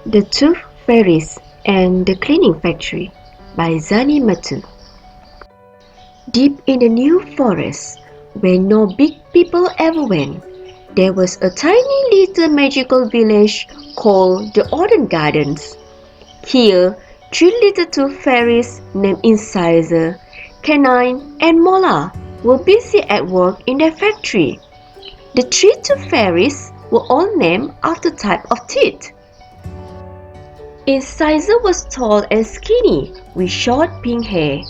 The Tooth Fairies and the Cleaning Factory by Zani Mathoo. Deep in the New Forest, where no big people ever went, there was a tiny little magical village called the Autumn Gardens. Here, three little tooth fairies named Incisor, Canine, and Mola were busy at work in their factory. The three tooth fairies were all named after type of teeth. Incisor was tall and skinny with short pink hair.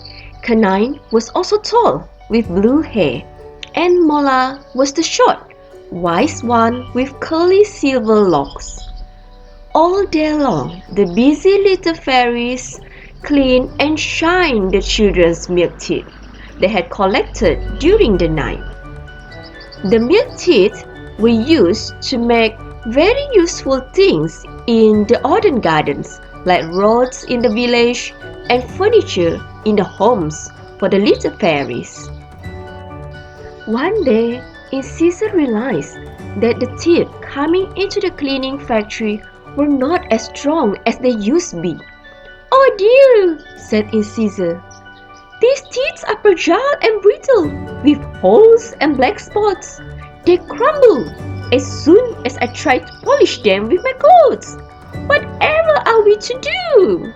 Canine was also tall with blue hair. And Mola was the short, wise one with curly silver locks. All day long, the busy little fairies cleaned and shined the children's milk teeth they had collected during the night. The milk teeth were used to make very useful things in the autumn gardens, like roads in the village and furniture in the homes for the little fairies. One day, Incisor realized that the teeth coming into the cleaning factory were not as strong as they used to be. "Oh dear," said Incisor. "These teeth are fragile and brittle, with holes and black spots. They crumble as soon as I try to polish them with my clothes. Whatever are we to do?"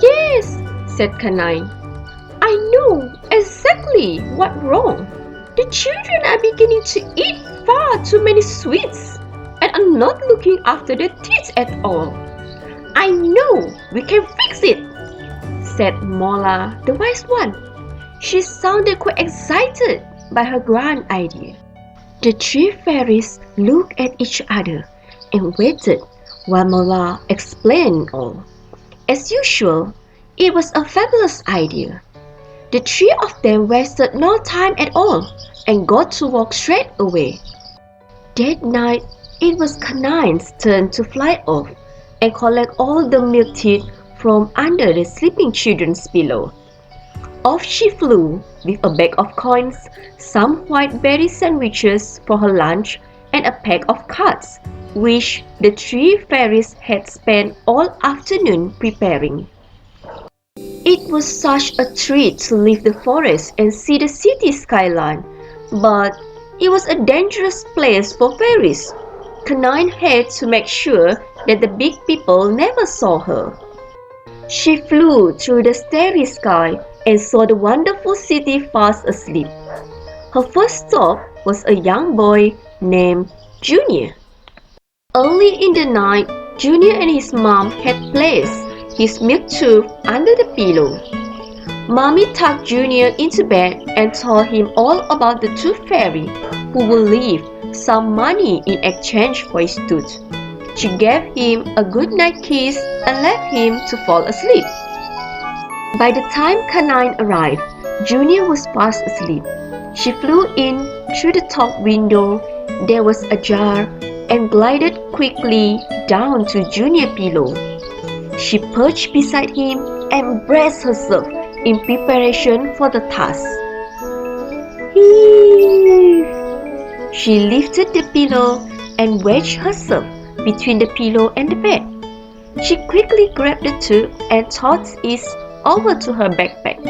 "Yes," said Canine. "I know exactly what's wrong. The children are beginning to eat far too many sweets and are not looking after their teeth at all. I know we can fix it," said Mola, the wise one. She sounded quite excited by her grand idea. The three fairies looked at each other and waited while Mola explained all. As usual, it was a fabulous idea. The three of them wasted no time at all and got to work straight away. That night, it was Canine's turn to fly off and collect all the milk teeth from under the sleeping children's pillow. Off she flew with a bag of coins, some white berry sandwiches for her lunch, and a pack of cards, which the three fairies had spent all afternoon preparing. It was such a treat to leave the forest and see the city skyline, but it was a dangerous place for fairies. Canine had to make sure that the big people never saw her. She flew through the starry sky and saw the wonderful city fast asleep. Her first stop was a young boy named Junior. Early in the night, Junior and his mom had placed his milk tube under the pillow. Mommy tucked Junior into bed and told him all about the tooth fairy who would leave some money in exchange for his tooth. She gave him a good night kiss and left him to fall asleep. By the time Canine arrived, Junior was fast asleep. She flew in through the top window. There was ajar and glided quickly down to Junior's pillow. She perched beside him and braced herself in preparation for the task. Heave! She lifted the pillow and wedged herself between the pillow and the bed. She quickly grabbed the tube and tossed it over to her backpack.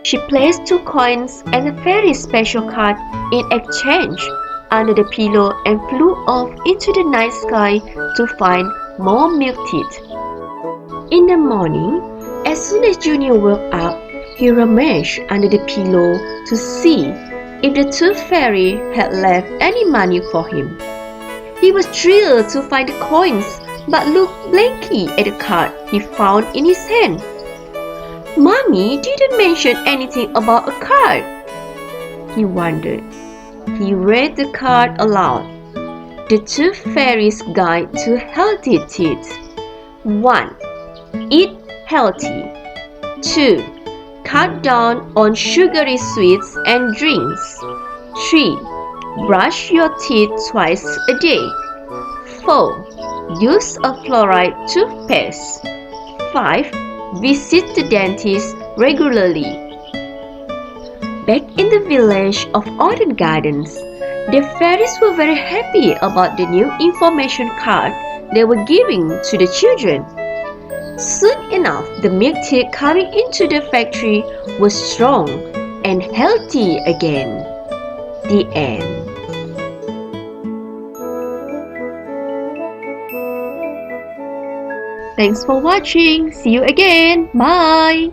She placed 2 coins and a very special card in exchange under the pillow and flew off into the night sky to find more milk teeth. In the morning, as soon as Junior woke up, he rummaged under the pillow to see if the tooth fairy had left any money for him. He was thrilled to find the coins, but looked blankly at the card he found in his hand. "Mommy didn't mention anything about a card," he wondered. He read the card aloud. The Tooth Fairy's Guide to Healthy Teeth. 1. Eat healthy. 2. Cut down on sugary sweets and drinks. 3. Brush your teeth twice a day. 4. Use a fluoride toothpaste. 5. Visit the dentist regularly. Back in the village of Autumn Gardens, the fairies were very happy about the new information card they were giving to the children. Soon enough, the milk teat coming into the factory was strong and healthy again. The end. Thanks for watching. See you again. Bye.